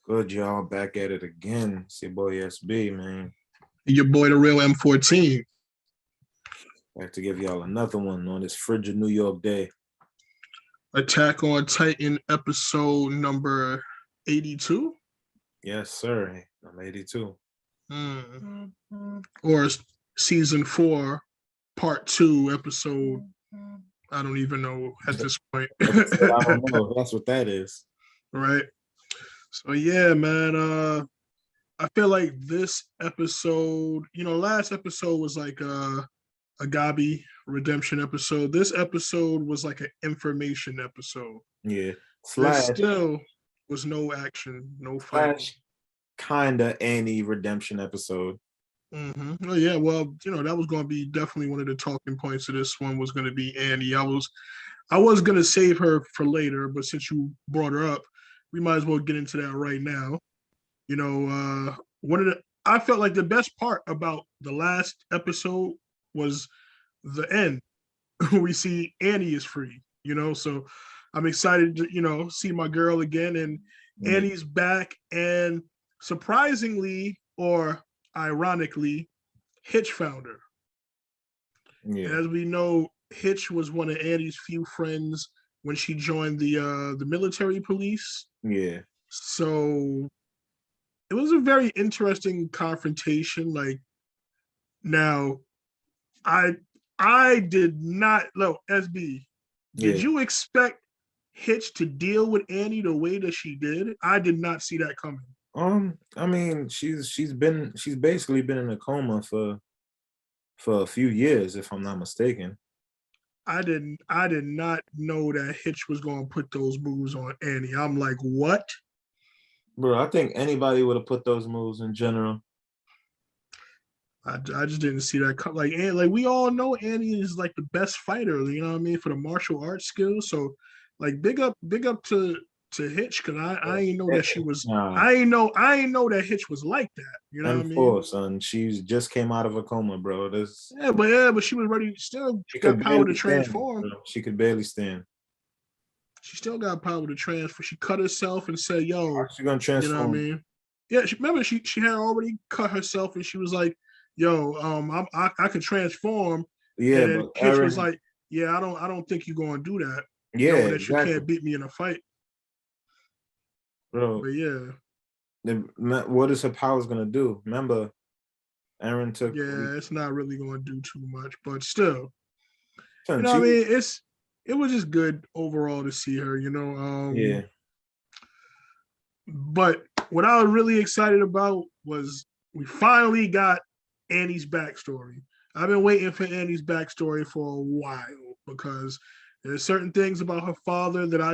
Good, y'all. Back at it again. It's your boy SB, man. Your boy, the real M14. Back to give y'all another one on this frigid New York day. Attack on Titan episode number 82. Yes, sir. I'm 82. Or season 4, part 2, episode. I don't even know at this point. I don't know if that's what that is. Right. So yeah, man. I feel like this episode, last episode was like a Gabi redemption episode. This episode was like an information episode. Yeah. There still was no action, no fight. Kinda Annie redemption episode. Mm-hmm. Oh yeah, well, that was going to be definitely one of the talking points of this one was going to be Annie. I was going to save her for later, but since you brought her up, we might as well get into that right now. I felt like the best part about the last episode was the end. We see Annie is free, so I'm excited to, see my girl again, and Annie's back, and surprisingly or ironically, Hitch found her. Yeah. And as we know, Hitch was one of Annie's few friends when she joined the military police. Yeah. So it was a very interesting confrontation. Like, now, I did not know, SB. Did you expect Hitch to deal with Annie the way that she did? I did not see that coming. I mean, she's basically been in a coma for a few years, if I'm not mistaken. I did not know that Hitch was going to put those moves on Annie. I'm like, what? Bro, I think anybody would have put those moves in general. I just didn't see that. Like we all know Annie is like the best fighter, you know what I mean, for the martial arts skills. So like big up to Hitch, because I ain't know that she was I ain't know that Hitch was like that. You know what I mean? Son, she just came out of a coma, bro. But she was ready. Still got power to transform. She could barely stand. She still got power to transfer. She cut herself and said, "Yo, she's gonna transform." You know what I mean? Yeah, she had already cut herself, and she was like, "Yo, I could transform." Yeah, and then Hitch was like, "Yeah, I don't think you're gonna do that. Yeah, that exactly. You can't beat me in a fight." Bro, but yeah, what is her powers gonna do? Remember, Aaron took. Yeah, it's not really gonna do too much, but still, what I mean, it was just good overall to see her. Yeah. But what I was really excited about was we finally got Annie's backstory. I've been waiting for Annie's backstory for a while because there's certain things about her father that I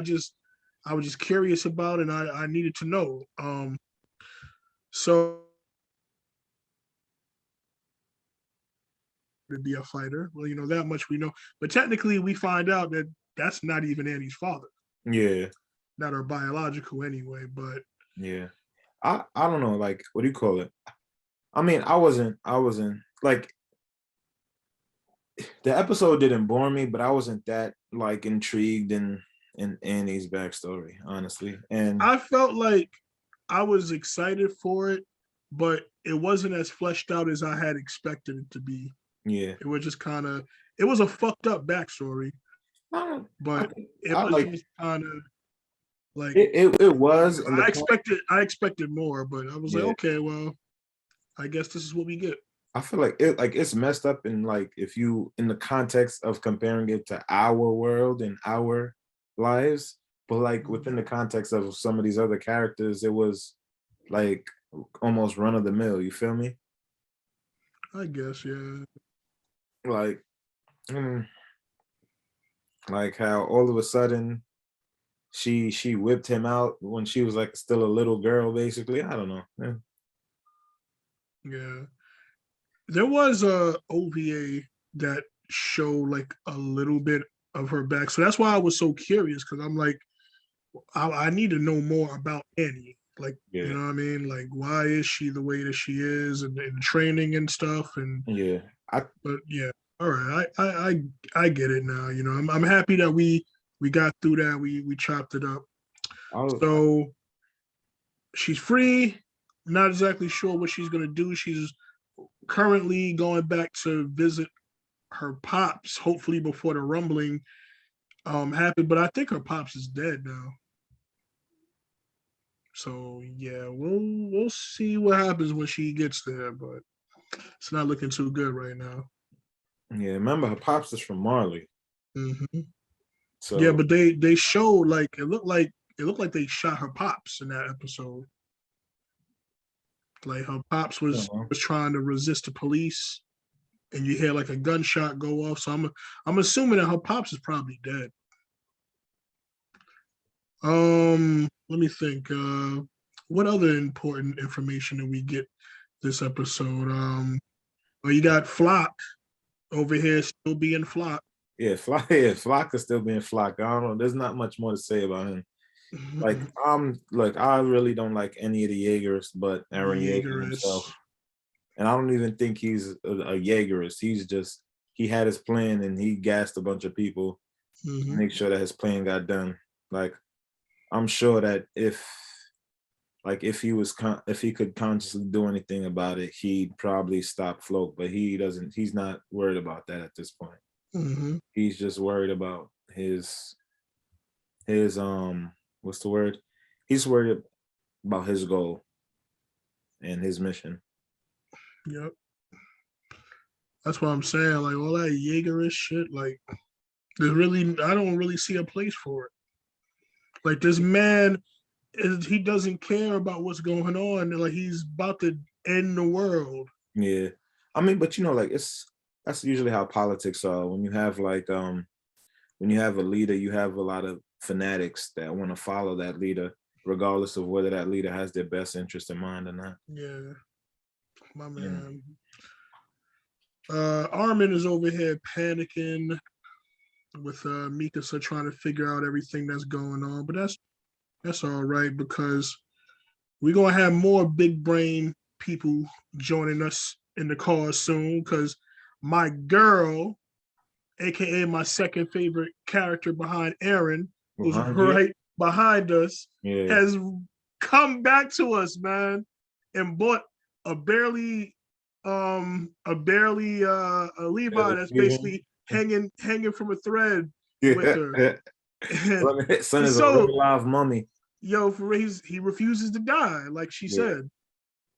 was just curious about, and I needed to know. So to be a fighter, well, that much we know. But technically, we find out that that's not even Annie's father. Yeah. Not her biological anyway, but yeah. I don't know, like, what do you call it? I mean, I wasn't like, the episode didn't bore me, but I wasn't that like intrigued in Annie's backstory, honestly. And I felt like I was excited for it, but it wasn't as fleshed out as I had expected it to be. Yeah. It was just it was a fucked up backstory. But it was just kind of like it was. I expected more, but I was like, okay, well, I guess this is what we get. I feel like it's messed up in, like, if you in the context of comparing it to our world and our lives, but like within the context of some of these other characters, it was like almost run of the mill. You feel me? I guess, yeah. Like how all of a sudden she whipped him out when she was like still a little girl, basically. I don't know. Yeah. There was a OVA that showed like a little bit of her back. So that's why I was so curious, because I'm like, I need to know more about Annie. Like, you know what I mean? Like, why is she the way that she is, and training and stuff? And but yeah, all right, I get it now. I'm happy that we got through that. We chopped it up. So she's free. Not exactly sure what she's gonna do. She's currently going back to visit her pops, hopefully before the rumbling happened. But I think her pops is dead now. So yeah, we'll see what happens when she gets there, but it's not looking too good right now. Yeah, remember her pops is from Marley. Hmm. Yeah, So but they showed like it looked like they shot her pops in that episode. Like her pops was trying to resist the police, and you hear like a gunshot go off. So I'm assuming that her pops is probably dead. Let me think. What other important information did we get this episode? Well, you got Flock over here still being Flock. Flock is still being Flock. I don't know. There's not much more to say about him. Like, look, I really don't like any of the Jaegers, but Aaron Yeager Jaegerist. himself. And I don't even think he's a Jaegerist. He had his plan and he gassed a bunch of people to make sure that his plan got done. Like, I'm sure that if he could consciously do anything about it, he'd probably stop Float. But he doesn't. He's not worried about that at this point. He's just worried about his what's the word? He's worried about his goal and his mission. Yep. That's what I'm saying. Like all that Jaegerish shit, like I don't really see a place for it. Like this man he doesn't care about what's going on. Like he's about to end the world. Yeah. I mean, but like that's usually how politics are. When you have when you have a leader, you have a lot of fanatics that want to follow that leader, regardless of whether that leader has their best interest in mind or not. Yeah. My man. Armin is over here panicking with Mikasa trying to figure out everything that's going on, but that's all right because we're gonna have more big brain people joining us in the call soon. Because my girl, aka my second favorite character behind Aaron, who's right behind us, has come back to us, man, and bought a barely a Levi that's basically hanging from a thread with her. Son is a real live mummy. Yo, for he refuses to die, like she said.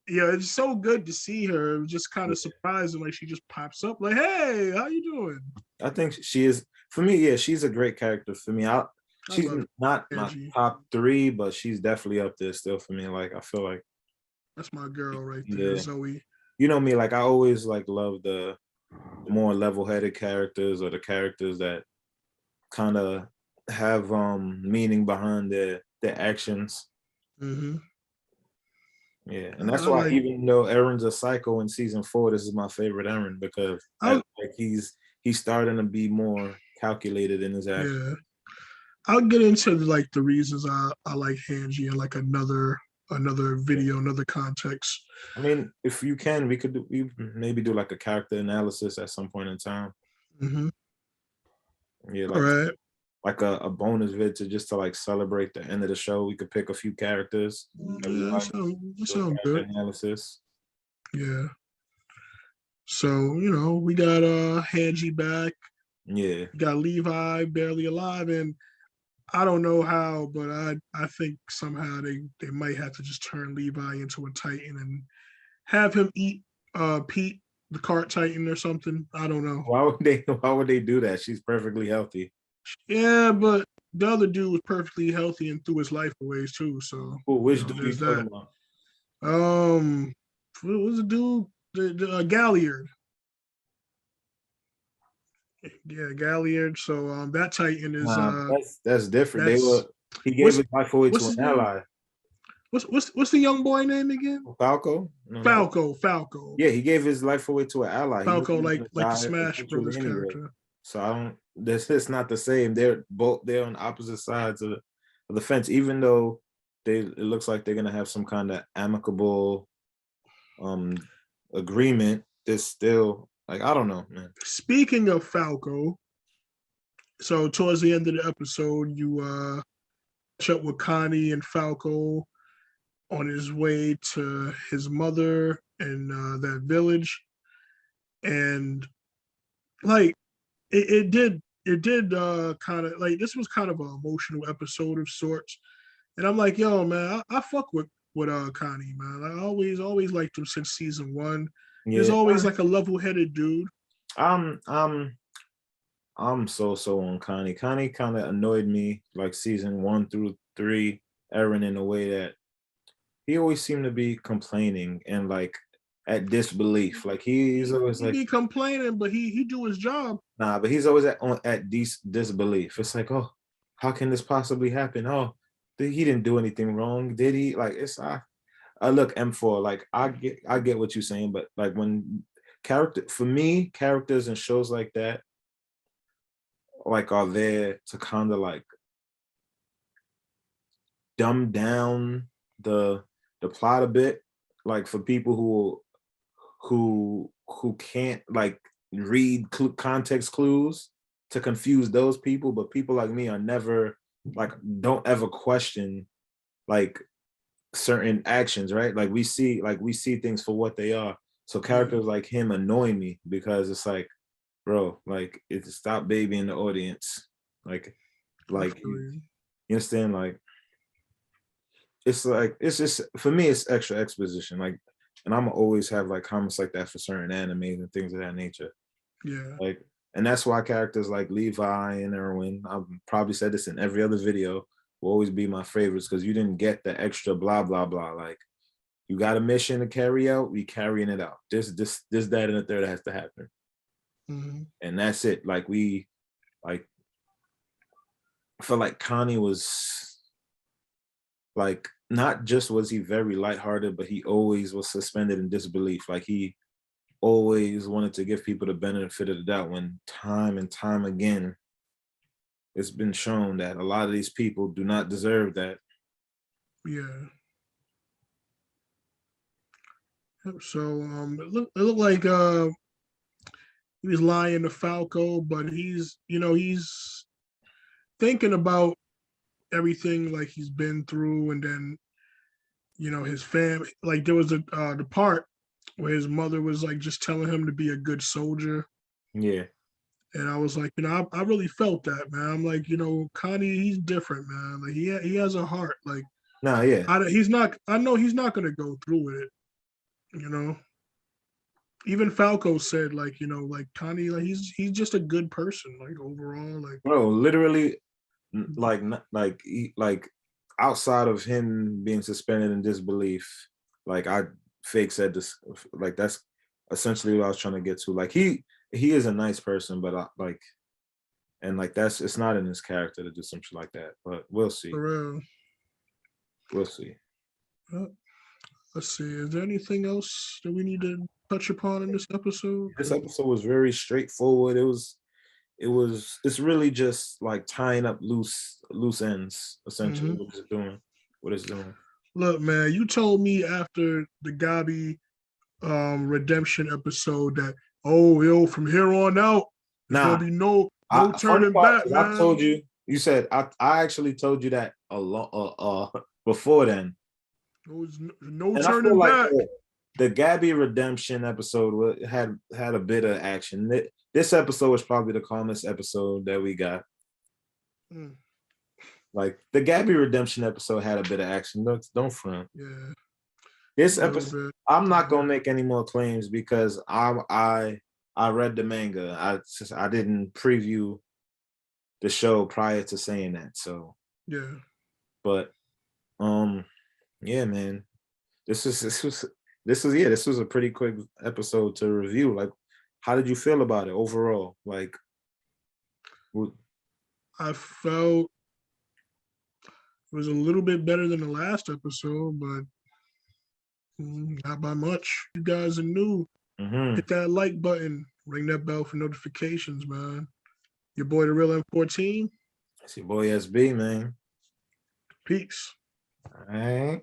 Yeah, it's so good to see her. It was just kind of surprising, like she just pops up, like, "Hey, how you doing?" I think she is for me. Yeah, she's a great character for me. She's not my top 3, but she's definitely up there still for me. Like I feel like that's my girl right there, Zoe. You know me, like I always love the more level-headed characters or the characters that kind of have meaning behind their actions. Yeah, and that's why even though Aaron's a psycho in season 4, this is my favorite Aaron because he's starting to be more calculated in his actions. Yeah, I'll get into like the reasons I like Hanji in like another video, another context. I mean, if you can, we maybe do like a character analysis at some point in time. Yeah, like a bonus vid to like celebrate the end of the show. We could pick a few characters. Yeah, that sounds good. Analysis. Yeah. So we got Hanji back. Yeah. We got Levi barely alive, and I don't know how, but I think somehow they might have to just turn Levi into a Titan and have him eat Pete, the cart Titan, or something. I don't know. Why would they do that? She's perfectly healthy. Yeah, but the other dude was perfectly healthy and threw his life away too. So which dude are you talking about? What was the dude? The Galliard. Yeah, Galliard. So that Titan is that's different. He gave his life away to an ally. What's the young boy name again? Falco. Falco. Yeah, he gave his life away to an ally. Falco, like the Smash Brothers character. So it's not the same. They're on opposite sides of the fence. Even though it looks like they're gonna have some kind of amicable agreement, there's still I don't know, man. Speaking of Falco, so towards the end of the episode, you catch up with Connie and Falco. on his way to his mother in that village, and like it did kind of like this was kind of an emotional episode of sorts, and I'm like, yo, man, I fuck with Connie, man. I always liked him since season one. He's Yeah, always like a level-headed dude. I'm I'm I'm so on Connie. Connie kind of annoyed me like season 1 through 3, Aaron, in a way that he always seemed to be complaining and like at disbelief. Like he's always He like, be complaining, but he do his job. nah, but he's always at disbelief. It's like, oh, how can this possibly happen? Oh, he didn't do anything wrong, did he? Like it's I look M4. Like I get what you're saying, but like when for me, characters in shows like that like are there to kind of like dumb down the the plot a bit, like for people who can't like read context clues to confuse those people, but people like me are never like don't ever question like certain actions, right? Like we see things for what they are. So Yeah, characters like him annoy me because it's like, bro, like it's stop babying the audience. Like I like feel you. you understand? Like it's just for me it's extra exposition. Like and I'm always have like comments like that for certain animes and things of that nature. Yeah. Like and that's why characters like Levi and Erwin, I've probably said this in every other video, will always be my favorites because you didn't get the extra blah blah blah. Like you got a mission to carry out, we carrying it out. This, that, and the third has to happen. Mhm. And that's it. Like we like I feel like Connie was like not just was he very lighthearted, but he always was suspended in disbelief. Like he always wanted to give people the benefit of the doubt when time and time again it's been shown that a lot of these people do not deserve that. Yeah. Yep. So it looked like he was lying to Falco, but he's thinking about everything like he's been through, and then his family. Like there was the part where his mother was like just telling him to be a good soldier, Yeah. and I was like, I really felt that, man. I'm like, Connie, he's different, man. Like he has a heart. Like Nah, yeah. he's not. I know he's not gonna go through with it. You know. Even Falco said, like, like Connie, like he's just a good person, like overall, like. Bro, literally like outside of him being suspended in disbelief, like I fake said this like that's essentially what I was trying to get to. Like he is a nice person, but like and like that's it's not in his character to do some shit like that. But we'll see. For real. We'll see. Uh, let's see. Is there anything else that we need to touch upon in this episode? This episode was very straightforward. It's really just like tying up loose ends, essentially, Mhm. what it's doing. What it's doing. Look, man, you told me after the Gabi redemption episode that, oh, yo, from here on out, there's gonna Nah, be no funny turning part, back, 'cause I man. told you, you said I actually told you that a lot before then. There was no And I feel turning like back. the Gabby redemption episode had a bit of action. This episode was probably the calmest episode that we got. Mm, Like the Gabby redemption episode had a bit of action. Don't front. yeah, This a little episode, bit. I'm not gonna make any more claims because I read the manga. I didn't preview the show prior to saying that. So, Yeah. but yeah, man, this was a pretty quick episode to review. Like, how did you feel about it overall? Like, I felt it was a little bit better than the last episode, but not by much. You guys are new. mm-hmm. Hit that like button, ring that bell for notifications, man. Your boy, the real M14. It's your boy SB, man. Peace. All right.